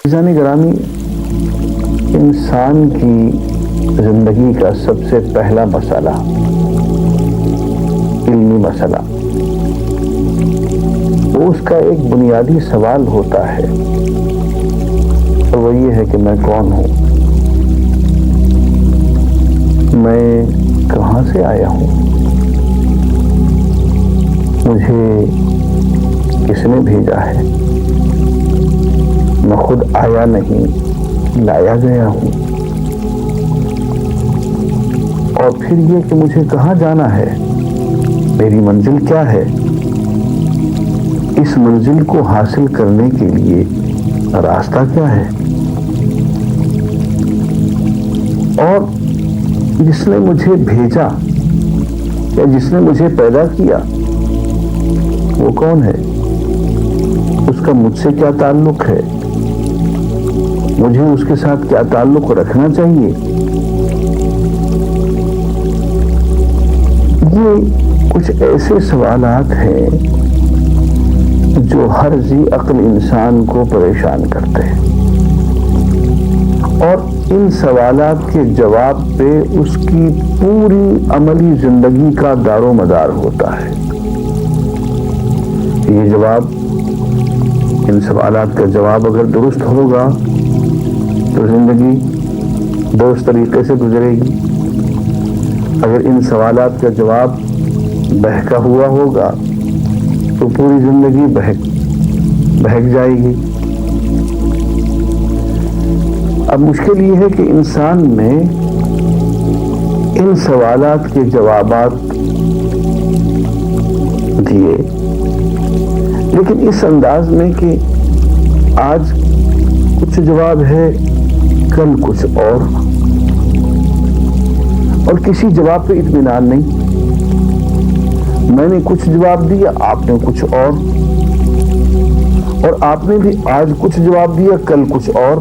عزیزان گرامی، انسان کی زندگی کا سب سے پہلا مسئلہ، علمی مسئلہ، وہ اس کا ایک بنیادی سوال ہوتا ہے، اور وہ یہ ہے کہ میں کون ہوں، میں کہاں سے آیا ہوں، مجھے کس نے بھیجا ہے، میں خود آیا نہیں، لایا گیا ہوں، اور پھر یہ کہ مجھے کہاں جانا ہے، میری منزل کیا ہے، اس منزل کو حاصل کرنے کے لیے راستہ کیا ہے، اور جس نے مجھے بھیجا یا جس نے مجھے پیدا کیا وہ کون ہے، اس کا مجھ سے کیا تعلق ہے، مجھے اس کے ساتھ کیا تعلق رکھنا چاہیے۔ یہ کچھ ایسے سوالات ہیں جو ہر ذی عقل انسان کو پریشان کرتے ہیں، اور ان سوالات کے جواب پہ اس کی پوری عملی زندگی کا دار و مدار ہوتا ہے۔ یہ جواب، ان سوالات کا جواب اگر درست ہوگا تو زندگی درست طریقے سے گزرے گی، اگر ان سوالات کا جواب بہکا ہوا ہوگا تو پوری زندگی بہک جائے گی۔ اب مشکل یہ ہے کہ انسان نے ان سوالات کے جوابات دیے، لیکن اس انداز میں کہ آج کچھ جواب ہے، کل کچھ اور کسی جواب پہ اطمینان نہیں۔ میں نے کچھ جواب دیا، آپ نے کچھ اور آپ نے بھی آج کچھ جواب دیا، کل کچھ اور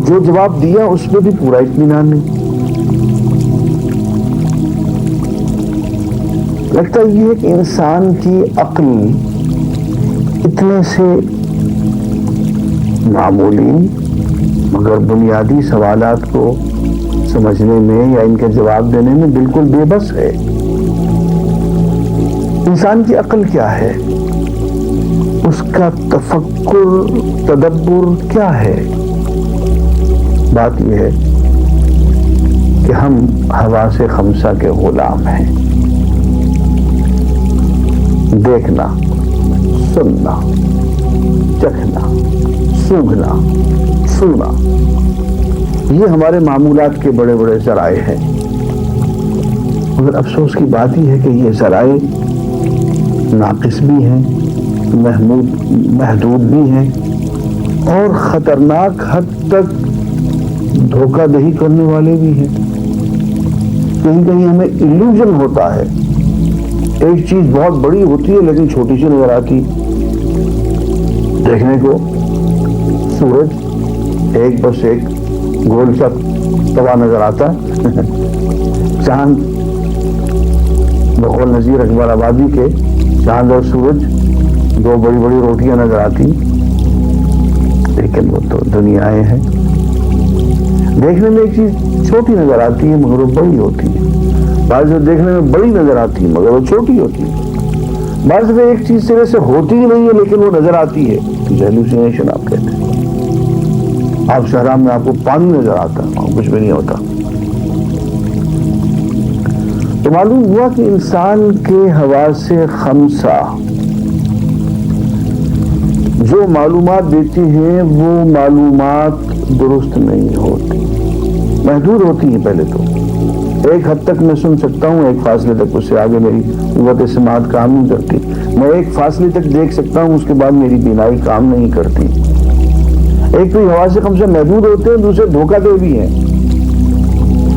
جو جواب دیا اس پہ بھی پورا اطمینان نہیں۔ لگتا یہ ہے کہ انسان کی عقل اتنے سے معمولی مگر بنیادی سوالات کو سمجھنے میں یا ان کے جواب دینے میں بالکل بے بس ہے۔ انسان کی عقل کیا ہے، اس کا تفکر، تدبر کیا ہے؟ بات یہ ہے کہ ہم حواس خمسہ کے غلام ہیں۔ دیکھنا، سننا، چکھنا، سونگھنا، چھونا، یہ ہمارے معمولات کے بڑے بڑے ذرائع ہیں، مگر افسوس کی بات یہ ہے کہ یہ ذرائع ناقص بھی ہیں، محدود بھی ہیں، اور خطرناک حد تک دھوکہ دہی کرنے والے بھی ہیں۔ کہیں کہیں ہمیں ایلیوژن ہوتا ہے، ایک چیز بہت بڑی ہوتی ہے لیکن چھوٹی سی نظر آتی۔ دیکھنے کو سورج ایک بس ایک گول سا توا نظر آتا ہے، چاند بقول نذیر اکبر آبادی کے چاند اور سورج دو بڑی بڑی روٹیاں نظر آتی، لیکن وہ تو دنیایں ہیں۔ دیکھنے میں ایک چیز چھوٹی نظر آتی ہے مگر وہ بڑی ہوتی ہے، بعض دیکھنے میں بڑی نظر آتی ہے مگر وہ چھوٹی ہوتی ہے، بعض میں ایک چیز سرے سے ہوتی ہی نہیں ہے لیکن وہ نظر آتی ہے، ہیلوسینیشن آپ کہتے ہیں۔ آپ صحرا میں آپ کو پانی نظر آتا ہے، کچھ بھی نہیں ہوتا۔ تو معلوم ہوا کہ انسان کے حواس خمسہ جو معلومات دیتی ہیں وہ معلومات درست نہیں ہوتی، محدود ہوتی ہیں۔ پہلے تو ایک حد تک میں سن سکتا ہوں، ایک فاصلے تک، اس سے آگے میری قوت سماعت کام نہیں کرتی۔ میں ایک فاصلے تک دیکھ سکتا ہوں، اس کے بعد میری بینائی کام نہیں کرتی۔ ایک تو حواس خمسہ محدود ہوتے ہیں، دوسرے دھوکہ دے بھی ہیں۔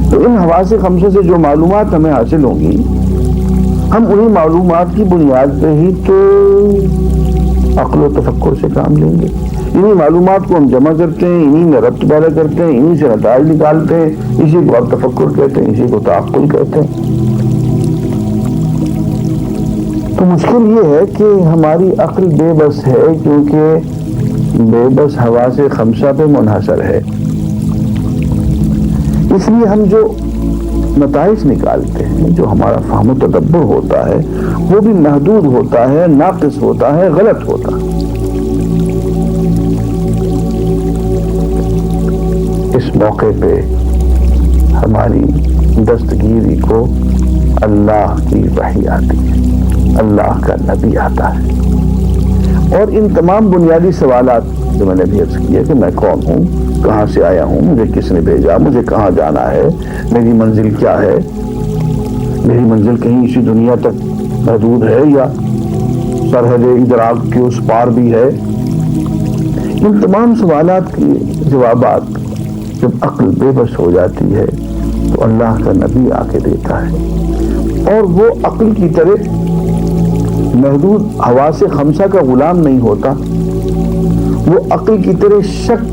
تو ان حواس خمسہ سے جو معلومات ہمیں حاصل ہوں گی، ہم انہی معلومات کی بنیاد پہ ہی تو عقل و تفکر سے کام لیں گے۔ انہی معلومات کو ہم جمع کرتے ہیں، انہی میں ربط پیدا کرتے ہیں، انہی سے نتائج نکالتے ہیں، اسی کو آپ تفکر کہتے ہیں، اسی کو تعقل کہتے ہیں۔ تو مشکل یہ ہے کہ ہماری عقل بے بس ہے، کیونکہ بے بس حواس خمسہ پہ منحصر ہے، اس لیے ہم جو نتائج نکالتے ہیں، جو ہمارا فہم و تدبر ہوتا ہے، وہ بھی محدود ہوتا ہے، ناقص ہوتا ہے، غلط ہوتا ہے۔ اس موقع پہ ہماری دستگیری کو اللہ کی وحی آتی ہے، اللہ کا نبی آتا ہے، اور ان تمام بنیادی سوالات جو میں نے بھی عرض کیا کہ میں کون ہوں، کہاں سے آیا ہوں، مجھے کس نے بھیجا، مجھے کہاں جانا ہے، میری منزل کیا ہے، میری منزل کہیں اسی دنیا تک محدود ہے یا سرحد ادراک کے اس پار بھی ہے، ان تمام سوالات کے جوابات جب عقل بے بس ہو جاتی ہے تو اللہ کا نبی آ کے دیتا ہے، اور وہ عقل کی طرح محدود حواس خمسہ کا غلام نہیں ہوتا، وہ عقل کی طرح شک،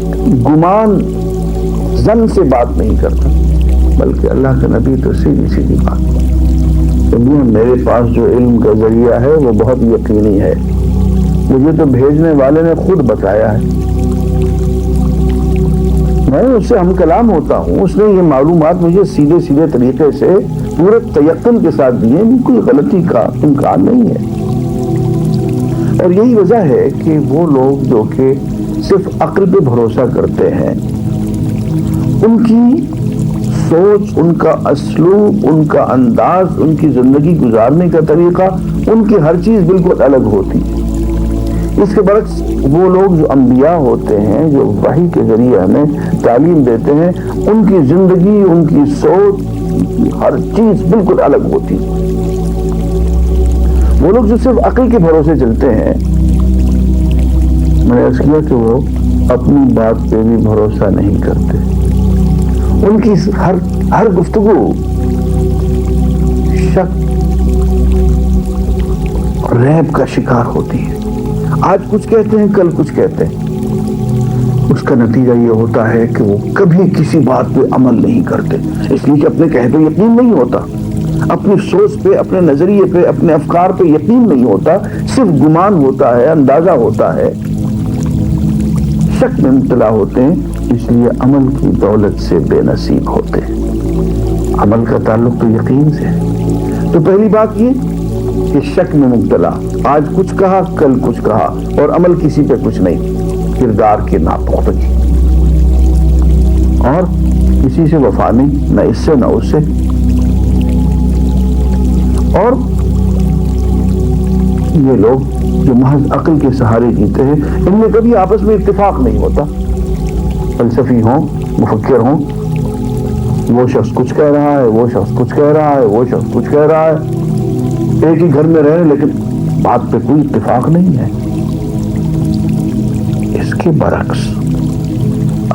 گمان، ظن سے بات نہیں کرتا، بلکہ اللہ کا نبی تو سیدھی سیدھی بات، کہ میرے پاس جو علم کا ذریعہ ہے وہ بہت یقینی ہے، مجھے تو بھیجنے والے نے خود بتایا ہے، میں اس سے ہم کلام ہوتا ہوں، اس نے یہ معلومات مجھے سیدھے سیدھے طریقے سے پورے تیقن کے ساتھ دیے، کوئی غلطی کا امکان نہیں ہے۔ اور یہی وجہ ہے کہ وہ لوگ جو کہ صرف عقل پہ بھروسہ کرتے ہیں، ان کی سوچ، ان کا اسلوب، ان کا انداز، ان کی زندگی گزارنے کا طریقہ، ان کی ہر چیز بالکل الگ ہوتی ہے۔ اس کے برعکس وہ لوگ جو انبیاء ہوتے ہیں، جو وحی کے ذریعے ہمیں تعلیم دیتے ہیں، ان کی زندگی، ان کی سوچ، ہر چیز بالکل الگ ہوتی ہے۔ وہ لوگ جو صرف عقل کے بھروسے چلتے ہیں، میں نے عرض کیا کہ وہ اپنی بات پہ بھی بھروسہ نہیں کرتے، ان کی ہر گفتگو شک، ریب کا شکار ہوتی ہے، آج کچھ کہتے ہیں، کل کچھ کہتے ہیں، اس کا نتیجہ یہ ہوتا ہے کہ وہ کبھی کسی بات پہ عمل نہیں کرتے، اس لیے کہ اپنے کہے پہ یقین نہیں ہوتا، اپنی سوچ پہ، اپنے نظریے پہ، اپنے افکار پہ یقین نہیں ہوتا، صرف گمان ہوتا ہے، اندازہ ہوتا ہے، شک میں مبتلا ہوتے ہیں، اس لیے عمل کی دولت سے بے نصیب ہوتے ہیں۔ عمل کا تعلق تو یقین سے ہے، تو پہلی بات یہ کہ شک میں مبتلا، آج کچھ کہا، کل کچھ کہا، اور عمل کسی پہ کچھ نہیں، کردار کی ناپختگی، اور کسی سے وفا نہیں، نہ اس سے نہ اس سے، اور یہ لوگ جو محض عقل کے سہارے جیتے ہیں، ان میں کبھی آپس میں اتفاق نہیں ہوتا، فلسفی ہوں، مفکر ہوں، وہ شخص کچھ کہہ رہا ہے، وہ شخص کچھ کہہ رہا ہے، وہ شخص کچھ کہہ رہا ہے، ایک ہی گھر میں رہے لیکن بات پہ کوئی اتفاق نہیں ہے۔ اس کے برعکس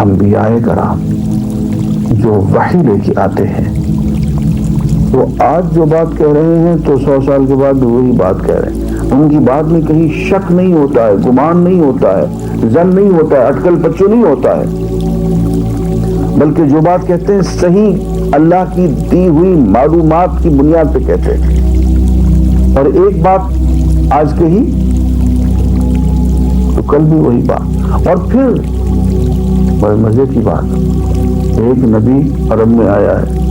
انبیاء کرام جو وحی لے کے آتے ہیں، وہ آج جو بات کہہ رہے ہیں تو 100 سال کے بعد وہی بات کہہ رہے ہیں، ان کی بات میں کہیں شک نہیں ہوتا ہے، گمان نہیں ہوتا ہے، ظن نہیں ہوتا ہے، اٹکل پچو نہیں ہوتا ہے، بلکہ جو بات کہتے ہیں صحیح اللہ کی دی ہوئی معلومات کی بنیاد پہ کہتے ہیں، اور ایک بات آج کہی تو کل بھی وہی بات، اور پھر بڑے مزے کی بات، ایک نبی عرب میں آیا ہے،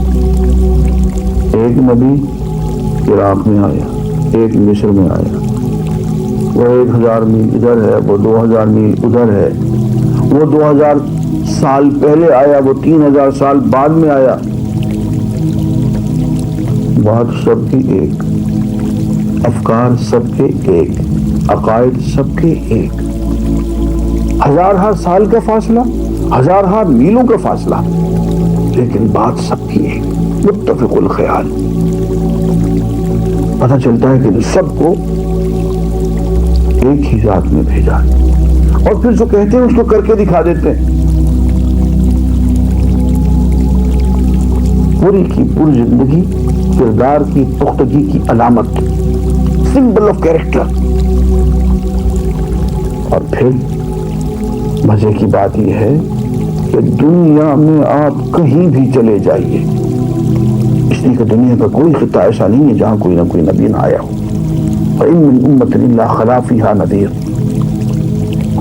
ایک نبی عراق میں آیا، ایک مصر میں آیا، وہ 1000 میل ادھر ہے، وہ 2000 میل ادھر ہے، وہ 2000 سال پہلے آیا، وہ 3000 سال بعد میں آیا، بات سب کی ایک، افکار سب کے ایک، عقائد سب کے ایک، ہزارہا سال کا فاصلہ، ہزارہا میلوں کا فاصلہ، لیکن بات سب کی ایک، متفق الخیال۔ پتہ چلتا ہے کہ سب کو ایک ہی ذات میں بھیجا، اور پھر جو کہتے ہیں اس کو کر کے دکھا دیتے ہیں، پوری کی پوری زندگی کردار کی پختگی کی علامت، سمبل آف کیریکٹر۔ اور پھر مزے کی بات یہ ہے کہ دنیا میں آپ کہیں بھی چلے جائیے، اس لیے کہ دنیا کا کوئی خطہ ایسا نہیں ہے جہاں کوئی نہ کوئی نبی نہ آیا ہو، فَإِن مِّن أُمَّةٍ إِلَّا خَلَا فِيهَا نَذِيرٌ،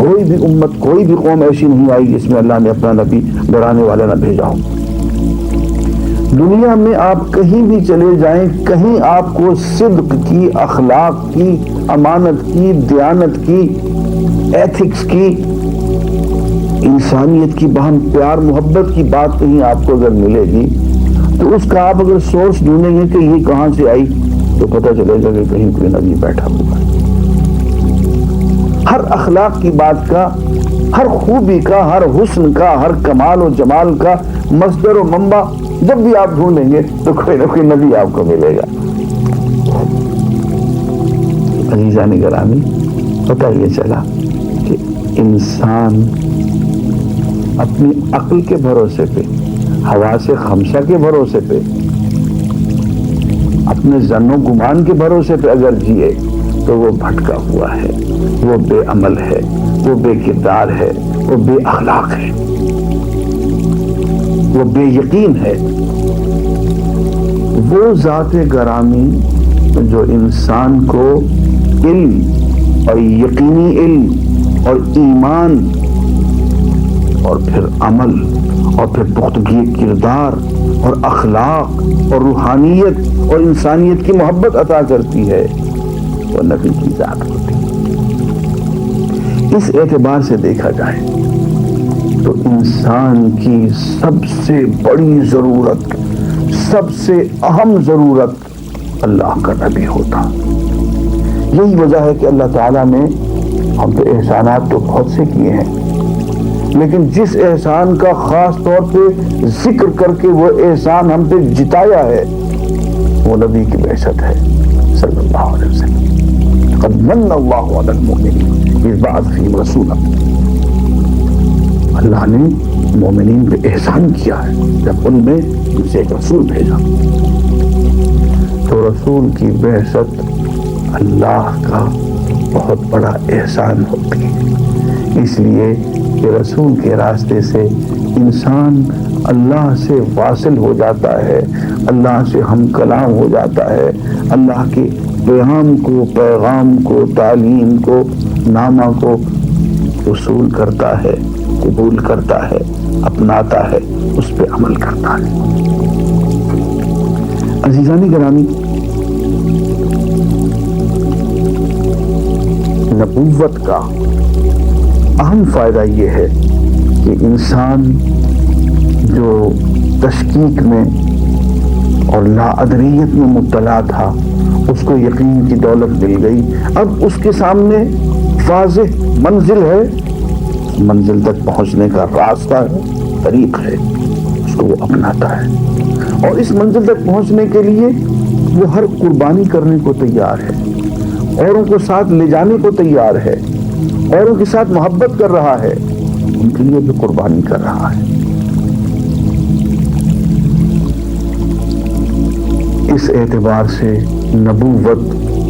کوئی بھی امت کوئی بھی قوم ایسی نہیں آئی جس میں اللہ نے اپنا نبی ڈرانے والا نہ بھیجا ہو. دنیا میں آپ کہیں بھی چلے جائیں کہیں آپ کو صدق کی اخلاق کی امانت کی دیانت کی ایتھکس کی انسانیت کی باہم پیار محبت کی بات کہیں آپ کو اگر ملے گی تو اس کا آپ اگر سورس ڈھونڈیں گے کہ یہ کہاں سے آئی تو پتہ چلے گا کہ کہیں کوئی نبی بیٹھا ہوا ہے. ہر اخلاق کی بات کا ہر خوبی کا ہر حسن کا ہر کمال و جمال کا مصدر و منبع جب بھی آپ ڈھونڈیں گے تو کوئی نہ کوئی نبی آپ کو ملے گا. عزیزان گرامی پتہ یہ چلا کہ انسان اپنی عقل کے بھروسے پہ حواس خمسہ کے بھروسے پہ اپنے ظن و گمان کے بھروسے پہ اگر جیے تو وہ بھٹکا ہوا ہے، وہ بے عمل ہے، وہ بے کردار ہے، وہ بے اخلاق ہے، وہ بے یقین ہے. وہ ذات گرامی جو انسان کو علم اور یقینی علم اور ایمان اور پھر عمل اور پھر پختگی کردار اور اخلاق اور روحانیت اور انسانیت کی محبت عطا کرتی ہے وہ نبی کی ذات ہوتی ہے. اس اعتبار سے دیکھا جائے تو انسان کی سب سے بڑی ضرورت سب سے اہم ضرورت اللہ کا نبی ہوتا. یہی وجہ ہے کہ اللہ تعالیٰ نے ہم پہ احسانات تو بہت سے کیے ہیں لیکن جس احسان کا خاص طور پہ ذکر کر کے وہ احسان ہم پہ جتایا ہے وہ نبی کی بعثت ہے صلی اللہ علیہ وسلم. قد من اللہ علی المؤمنین اذ بعث فیہم رسولا. اللہ نے مومنین پہ احسان کیا ہے جب ان میں ان سے ایک رسول بھیجا. تو رسول کی بعثت اللہ کا بہت بڑا احسان ہوتی ہے، اس لیے کہ رسول کے راستے سے انسان اللہ سے واصل ہو جاتا ہے، اللہ سے ہم کلام ہو جاتا ہے، اللہ کے پیغام کو تعلیم کو نامہ کو وصول کرتا ہے، قبول کرتا ہے، اپناتا ہے، اس پہ عمل کرتا ہے. عزیزان گرامی، نبوت کا اہم فائدہ یہ ہے کہ انسان جو تشکیک میں اور لا ادریت میں مبتلا تھا اس کو یقین کی دولت مل گئی. اب اس کے سامنے واضح منزل ہے، منزل تک پہنچنے کا راستہ ہے، طریق ہے، اس کو وہ اپناتا ہے اور اس منزل تک پہنچنے کے لیے وہ ہر قربانی کرنے کو تیار ہے، اوروں کو ساتھ لے جانے کو تیار ہے، اوروں کے ساتھ محبت کر رہا ہے، ان کے لیے بھی قربانی کر رہا ہے. اس اعتبار سے نبوت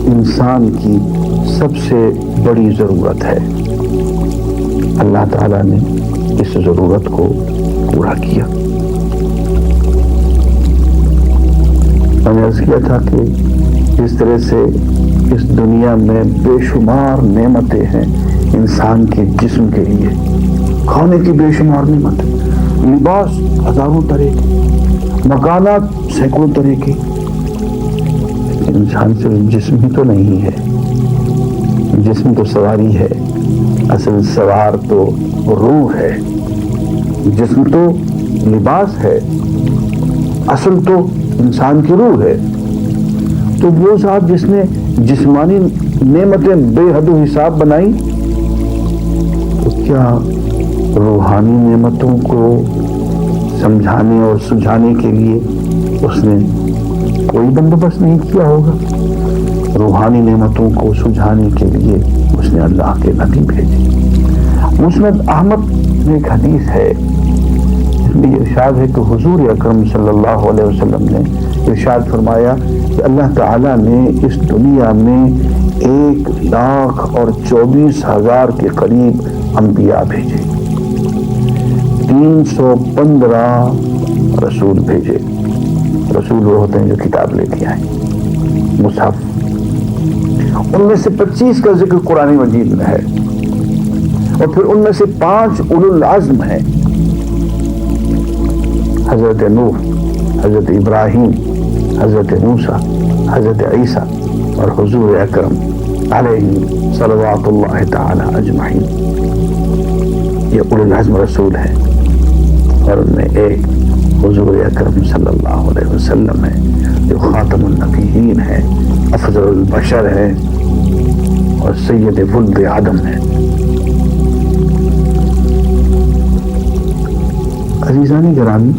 انسان کی سب سے بڑی ضرورت ہے. اللہ تعالیٰ نے اس ضرورت کو پورا کیا. میں نے عرض کیا تھا کہ اس طرح سے اس دنیا میں بے شمار نعمتیں ہیں انسان کے جسم کے لیے، کھانے کی بے شمار نعمتیں، لباس ہزاروں طرح کے، مکانات سینکڑوں طرح کے. انسان صرف جسم ہی تو نہیں ہے، جسم تو سواری ہے، اصل سوار تو روح ہے. جسم تو لباس ہے، اصل تو انسان کی روح ہے. تو وہ ذات جس نے جسمانی نعمتیں بے حد و حساب بنائی تو کیا روحانی نعمتوں کو سمجھانے اور سجھانے کے لیے اس نے کوئی بندوبست نہیں کیا ہوگا؟ روحانی نعمتوں کو سجھانے کے لیے اس نے اللہ کے نبی بھیجے. مسند احمد میں ایک حدیث ہے، اس میں ارشاد ہے کہ حضور اکرم صلی اللہ علیہ وسلم نے ارشاد فرمایا کہ اللہ تعالیٰ نے اس دنیا میں 1,24,000 کے قریب انبیاء بھیجے، 315 رسول بھیجے. رسول وہ ہوتے ہیں جو کتاب لے کے آئے، مصحف. ان میں سے 25 کا ذکر قرآن مجید میں ہے اور پھر ان میں سے 5 اولو العزم ہیں، حضرت نوح، حضرت ابراہیم، حضرت موسیٰ، حضرت عیسیٰ اور حضور اکرم علیہ صلوات اللہ تعالی اجمعین۔ یہ اولو العزم رسول ہیں، اور ان میں ایک حضور اکرم صلی اللہ علیہ وسلم ہے جو خاتم النبیین ہے، افضل البشر ہے اور سید ولد آدم ہے۔ عزیزان گرامی،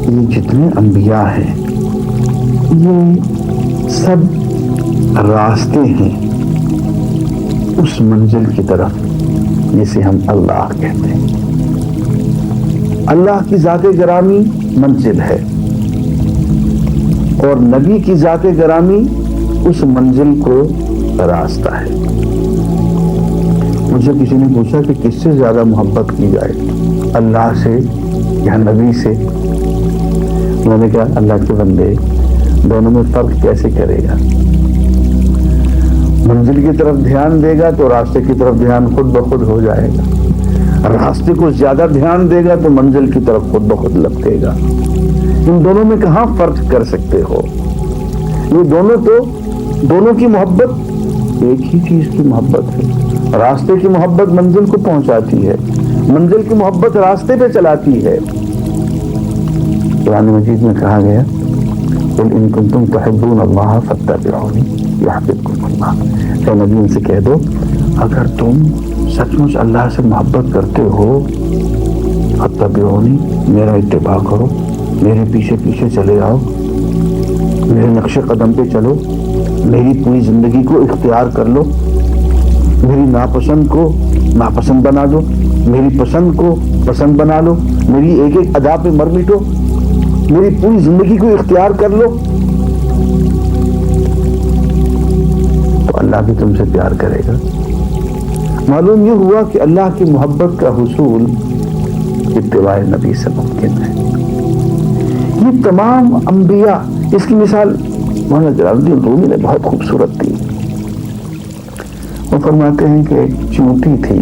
یہ جتنے انبیاء ہیں یہ سب راستے ہیں اس منزل کی طرف جسے ہم اللہ کہتے ہیں۔ اللہ کی ذات گرامی منزل ہے اور نبی کی ذات گرامی اس منزل کو راستہ ہے۔ مجھے کسی نے پوچھا کہ کس سے زیادہ محبت کی جائے، اللہ سے یا نبی سے؟ میں نے کہا اللہ کے بندے، دونوں میں فرق کیسے کرے گا؟ منزل کی طرف دھیان دے گا تو راستے کی طرف دھیان خود بخود ہو جائے گا، راستے کو زیادہ دھیان دے گا تو منزل کی طرف خود بخود لپکے گا۔ ان دونوں میں کہاں فرق کر سکتے ہو؟ یہ دونوں کی محبت ایک ہی چیز کی محبت ہے۔ راستے کی محبت منزل کو پہنچاتی ہے، منزل کی محبت راستے پہ چلاتی ہے۔ قرآن مجید میں کہا گیا قل ان کنتم تحبون اللہ فاتبعونی یحببکم اللہ۔ اے نبی ان سے کہہ دو اگر تم سچ مچ اللہ سے محبت کرتے ہو فاتبعونی، میرا اتباع کرو، میرے پیچھے پیچھے چلے آؤ، میرے نقش قدم پہ چلو، میری پوری زندگی کو اختیار کر لو، میری ناپسند کو ناپسند بنا دو، میری پسند کو پسند بنا لو، میری ایک ایک ادا پہ مر مٹو، میری پوری زندگی کو اختیار کر لو، تو اللہ بھی تم سے پیار کرے گا۔ معلوم یہ ہوا کہ اللہ کی محبت کا حصول اتباع نبی سے ممکن ہے۔ یہ تمام انبیاء، اس کی مثال مولانا جلال الدین رومی نے بہت خوبصورت دی۔ وہ فرماتے ہیں کہ ایک چونٹی تھی،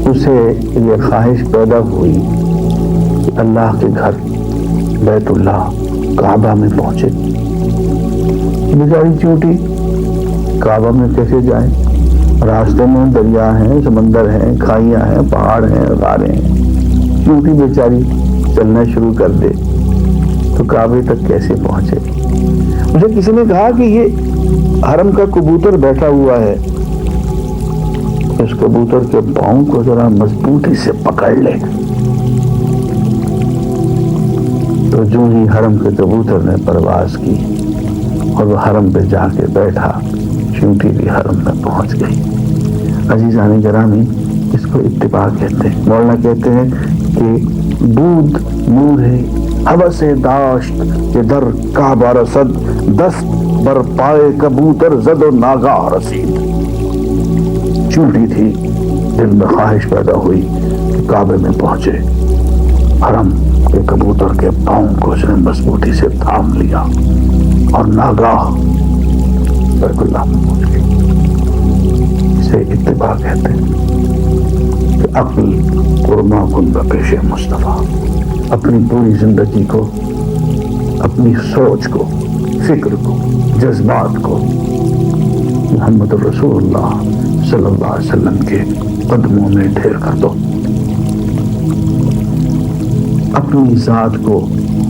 اسے یہ خواہش پیدا ہوئی کہ اللہ کے گھر بیت اللہ کعبہ میں پہنچے۔ بیچاری چونٹی کعبہ میں کیسے جائیں؟ راستے میں دریا ہیں، سمندر ہیں، کھائیاں ہیں، پہاڑ ہیں، غاریں ہیں۔ چونٹی بیچاری چلنا شروع کر دے تو کعبے تک کیسے پہنچے؟ مجھے کسی نے کہا کہ یہ حرم کا کبوتر بیٹھا ہوا ہے، اس کبوتر کے پاؤں کو ذرا مضبوطی سے پکڑ لے تو جو ہی حرم کے کبوتر نے پرواز کی اور وہ حرم پہ جا کے بیٹھا، چونٹی بھی حرم میں پہنچ گئی۔ عزیزان گرامی، اس کو اتباع کہتے ہیں۔ مولانا کہتے ہیں کہ بود نور حوث داشت کہ در کعبہ رسد، دست بر پائے کبوتر زد و ناگاہ رسید۔ چونٹی تھی، دل میں خواہش پیدا ہوئی کہ کعبے میں پہنچے، حرم کے کبوتر کے پاؤں کو اس نے مضبوطی سے تھام لیا اور ناگاہ بیت اللہ میں پہنچ گئی۔ اسے اتباع کہتے ہیں کہ عقل قرما کن بپیش مصطفیٰ، اپنی پوری زندگی کو، اپنی سوچ کو، فکر کو، جذبات کو محمد رسول اللہ صلی اللہ علیہ وسلم کے قدموں میں ڈھیر کر دو، اپنی ذات کو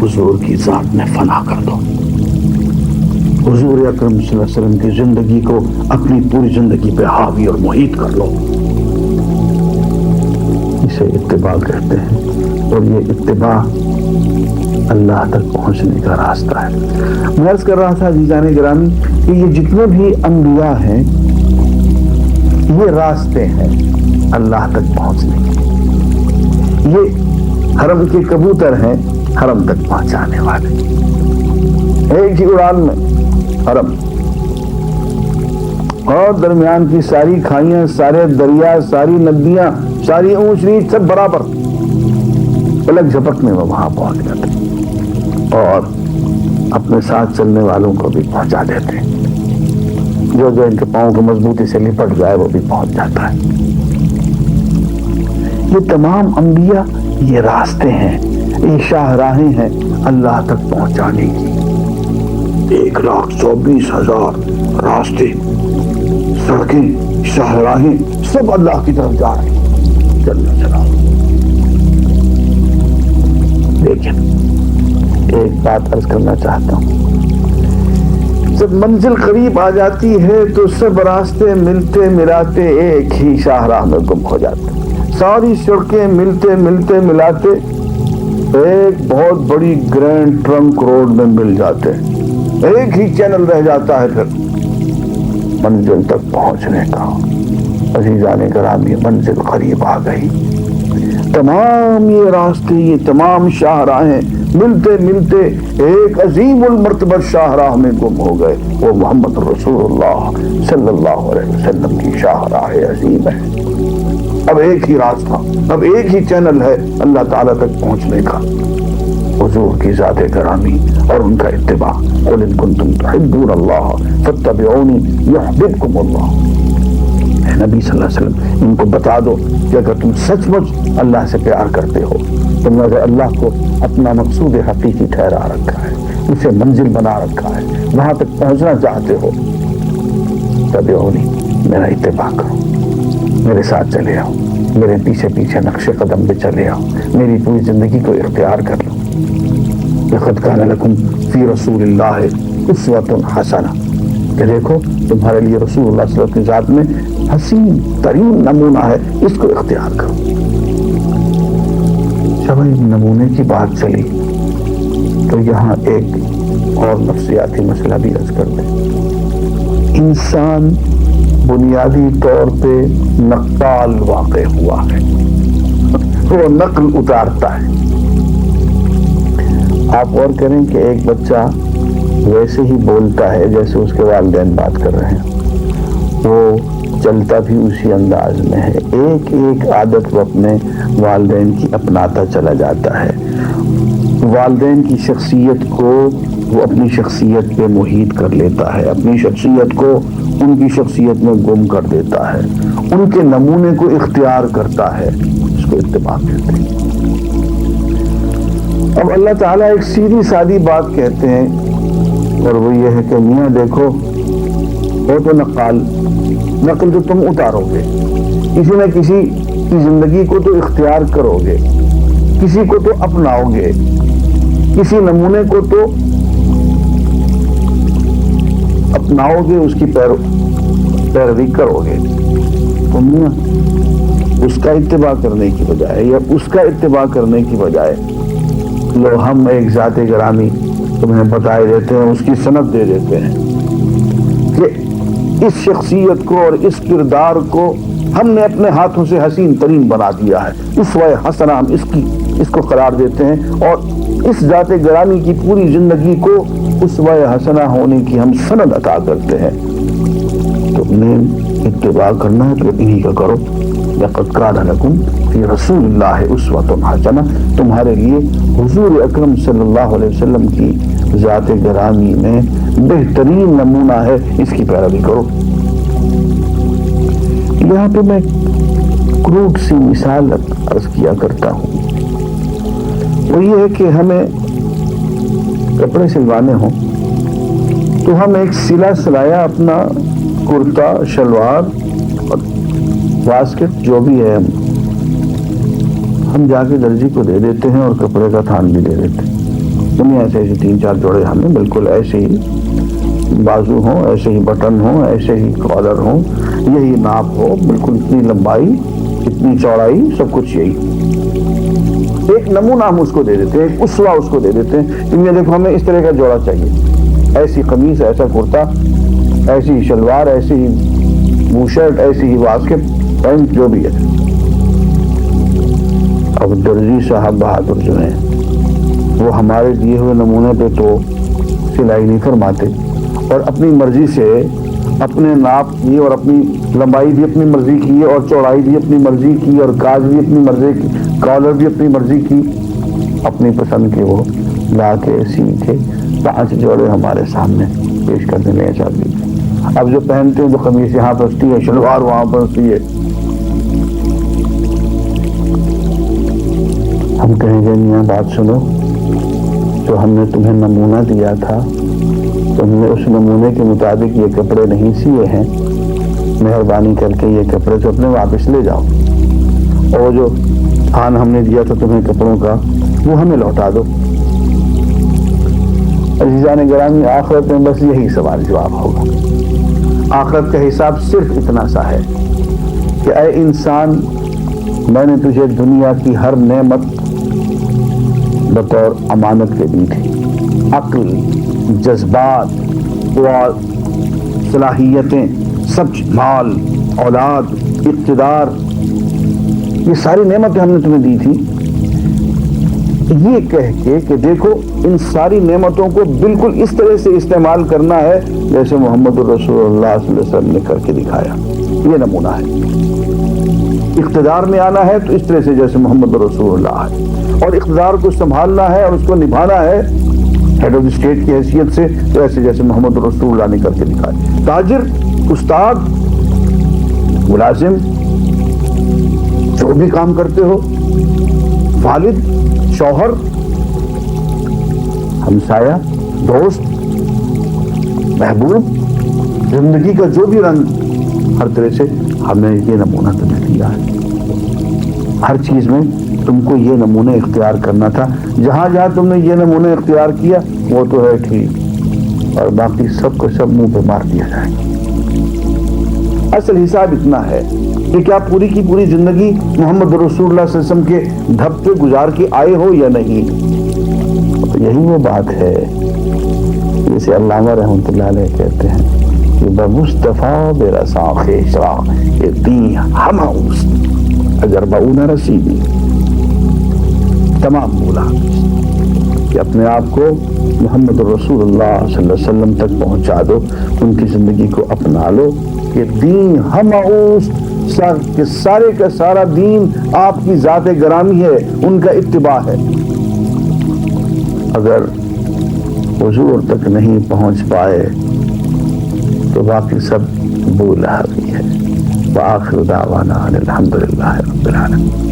حضور کی ذات میں فنا کر دو، حضور اکرم صلی اللہ علیہ وسلم کی زندگی کو اپنی پوری زندگی پہ حاوی اور محیط کر لو۔ اسے اتباع کہتے ہیں، اور یہ اتباع اللہ تک پہنچنے کا راستہ ہے۔ میں عرض کر رہا تھا عزیزان گرامی کہ یہ جتنے بھی انبیاء ہیں یہ راستے ہیں اللہ تک پہنچنے کے۔ یہ حرم کے کبوتر ہیں حرم تک پہنچانے والے، ایک ہی اڑان میں حرم، اور درمیان کی ساری کھائیاں، سارے دریا، ساری ندیاں، ساری اونچ نیچ سب برابر، پلک جھپک میں وہ وہاں پہنچ جاتے اور اپنے ساتھ چلنے والوں کو بھی پہنچا دیتے۔ جو جو ان کے پاؤں کو مضبوطی سے لپٹ جائے وہ بھی پہنچ جاتا ہے۔ یہ تمام انبیاء یہ راستے ہیں، یہ شاہراہیں ہیں اللہ تک پہنچانے کی۔ 1,24,000 راستے، سڑکیں، شاہراہیں سب اللہ کی طرف جا رہے ہیں۔ چلنا چلاؤ۔ لیکن ایک بات عرض کرنا چاہتا ہوں، جب منزل قریب آ جاتی ہے تو سب راستے ملتے ملاتے ایک ہی شاہراہ میں گم ہو جاتے ہیں۔ ساری سڑکیں ملتے ملتے ملاتے ایک بہت بڑی گرینڈ ٹرنک روڈ میں مل جاتے ہیں، ایک ہی چینل رہ جاتا ہے پھر منزل تک پہنچنے کا۔ عزیزان گرامی، منزل قریب آ گئی۔ تمام یہ راستے، یہ تمام شاہراہیں ملتے ملتے ایک عظیم المرتبہ شاہراہ میں گم ہو گئے، وہ محمد رسول اللہ صلی اللہ علیہ وسلم کی شاہراہ عظیم ہے۔ اب ایک ہی راستہ، اب ایک ہی چینل ہے اللہ تعالیٰ تک پہنچنے کا، حضور کی ذات گرامی اور ان کا اتباع۔ قل ان کنتم تحبون اللہ فاتبعونی یحببکم اللہ۔ اے نبی صلی اللہ علیہ وسلم، ان کو بتا دو کہ اگر تم سچ مچ اللہ سے پیار کرتے ہو، تم نے اللہ کو اپنا مقصود حقیقی ٹھہرا رکھا ہے، اسے منزل بنا رکھا ہے، وہاں تک پہنچنا چاہتے ہو، تبعونی، میرا اتباع کرو، میرے ساتھ چلے آؤ، میرے پیچھے پیچھے نقش قدم پہ چلے آؤ، میری پوری زندگی کو اختیار کر لو۔ لقد کان لکم فی رسول اللہ اسوۃ حسنہ، کہ دیکھو تمہارے لیے رسول اللہ صلی اللہ علیہ وسلم کی ذات میں حسین ترین نمونہ ہے، اس کو اختیار کرو۔ جب نمونے کی بات چلی تو یہاں ایک اور نفسیاتی مسئلہ بھی عرض کر دیں۔ انسان بنیادی طور پہ نقال واقع ہوا ہے، وہ نقل اتارتا ہے۔ آپ غور کریں کہ ایک بچہ ویسے ہی بولتا ہے جیسے اس کے والدین بات کر رہے ہیں، وہ چلتا بھی اسی انداز میں ہے، ایک ایک عادت وہ اپنے والدین کی اپناتا چلا جاتا ہے، والدین کی شخصیت کو وہ اپنی شخصیت پہ محیط کر لیتا ہے، اپنی شخصیت کو ان کی شخصیت میں گم کر دیتا ہے، ان کے نمونے کو اختیار کرتا ہے، اس کو اتباع کہتے ہیں۔ اب اللہ تعالیٰ ایک سیدھی سادی بات کہتے ہیں، اور وہ یہ ہے کہ میاں دیکھو، وہ تو نقل تو تم اتارو گے، کسی نہ کسی کی زندگی کو تو اختیار کرو گے، کسی کو تو اپناؤ گے، کسی نمونے کو تو اپناؤ گے، اس کی پیروی کرو گے۔ تو میاں اس کا اتباع کرنے کی بجائے یا اس کا اتباع کرنے کی بجائے لو ہم ایک ذات گرامی تمہیں بتائے دیتے ہیں، اس کی سند دے دیتے ہیں کہ اس شخصیت کو اور اس کردار کو ہم نے اپنے ہاتھوں سے حسین ترین بنا دیا ہے، اسوہ حسنہ ہم اس کو قرار دیتے ہیں، اور اس ذات گرامی کی پوری زندگی کو اسوہ حسنہ ہونے کی ہم سند عطا کرتے ہیں۔ تم نے اتباع کرنا ہے تو انہی کا کرو۔ لقد کان لکم فی رسول اللہ اسوۃ حسنہ، تمہارے لیے حضور اکرم صلی اللہ علیہ وسلم کی ذات گرامی میں بہترین نمونہ ہے، اس کی پیروی کرو۔ یہاں پہ میں کروٹ سی مثال عرض کیا کرتا ہوں، وہ یہ ہے کہ ہمیں کپڑے سلوانے ہوں تو ہم ایک سلا سلایا اپنا کرتا، شلوار اور واسکٹ جو بھی ہے ہم جا کے درجی کو دے دیتے ہیں، اور کپڑے کا تھان بھی دے دیتے ہیں۔ انہیں ایسے 3-4 جوڑے ہمیں بالکل ایسے ہی بازو ہوں، ایسے ہی بٹن ہوں، ایسے ہی کالر ہوں، یہی ناپ ہو، بالکل اتنی لمبائی، اتنی چوڑائی، سب کچھ یہی۔ ایک نمونہ ہم اس کو دے دیتے ہیں، ایک اسوہ اس کو دے دیتے ہیں کہ یہ دیکھو ہمیں اس طرح کا جوڑا چاہیے، ایسی قمیص، ایسا کرتا، ایسی شلوار، ایسی ہی بو شرٹ، ایسی ہی واسکٹ، پینٹ، جو بھی ہے۔ اب درزی صاحب بہادر جو ہیں وہ ہمارے دیے ہوئے نمونے پہ تو سلائی نہیں فرماتے، اور اپنی مرضی سے اپنے ناپ کی اور اپنی لمبائی بھی اپنی مرضی کی اور چوڑائی بھی اپنی مرضی کی اور کاج بھی اپنی مرضی کی، کالر بھی اپنی مرضی کی، اپنی پسند کے وہ لا کے سی کے 5 جوڑے ہمارے سامنے پیش کرنے لے جاتے۔ اب جو پہنتے ہیں تو قمیص یہاں پھنستی ہے، شلوار وہاں پھنستی ہے. ہم کہیں گے میاں بات سنو، جو ہم نے تمہیں نمونہ دیا تھا تم نے اس نمونے کے مطابق یہ کپڑے نہیں سیے ہیں، مہربانی کر کے یہ کپڑے تو اپنے واپس لے جاؤ، اور جو تھان ہم نے دیا تھا تمہیں کپڑوں کا وہ ہمیں لوٹا دو. عزیزان گرامی، آخرت میں بس یہی سوال جواب ہوگا. آخرت کا حساب صرف اتنا سا ہے کہ اے انسان، میں نے تجھے دنیا کی ہر نعمت بطور امانت کے دی تھی. عقل، جذبات اور صلاحیتیں، سب، مال، اولاد، اقتدار، یہ ساری نعمتیں ہم نے تمہیں دی تھی، یہ کہہ کے کہ دیکھو ان ساری نعمتوں کو بالکل اس طرح سے استعمال کرنا ہے جیسے محمد رسول اللہ صلی اللہ علیہ وسلم نے کر کے دکھایا. یہ نمونہ ہے. اقتدار میں آنا ہے تو اس طرح سے جیسے محمد رسول اللہ ہے، اور اقتدار کو سنبھالنا ہے اور اس کو نبھانا ہے ہیڈ آف اسٹیٹ کی حیثیت سے تو ایسے جیسے محمد رسول اللہ نے کر کے دکھایا. تاجر، استاد، ملازم، جو بھی کام کرتے ہو، والد، شوہر، ہمسایہ، دوست، محبوب، زندگی کا جو بھی رنگ، ہر طرح سے ہم نے یہ نمونہ تمہیں دیا ہے. ہر چیز میں تم کو یہ نمونے اختیار کرنا تھا. جہاں جہاں تم نے یہ نمونے اختیار کیا وہ تو ہے ٹھیک، اور باقی سب کو سب منہ پہ مار دیا جائے گا. اصل حساب اتنا ہے کہ کیا پوری کی پوری زندگی محمد رسول اللہ صلی اللہ علیہ وسلم کے دھب پہ گزار کے آئے ہو یا نہیں. تو یہی وہ بات ہے جسے علامہ رحمۃ اللہ علیہ کہتے ہیں کہ بمصطفیٰ برسا خیشا دی ہم اگر باؤن رسیدی. تمام بولا کہ اپنے آپ کو محمد رسول اللہ صلی اللہ علیہ وسلم تک پہنچا دو، ان کی زندگی کو اپنا لو کہ دین ہم کہ سارے کا سارا دین آپ کی ذات گرامی ہے، ان کا اتباع ہے. اگر حضور تک نہیں پہنچ پائے تو باقی سب بولا بھی ہے. وآخر دعوانا الحمدللہ رب العالمین.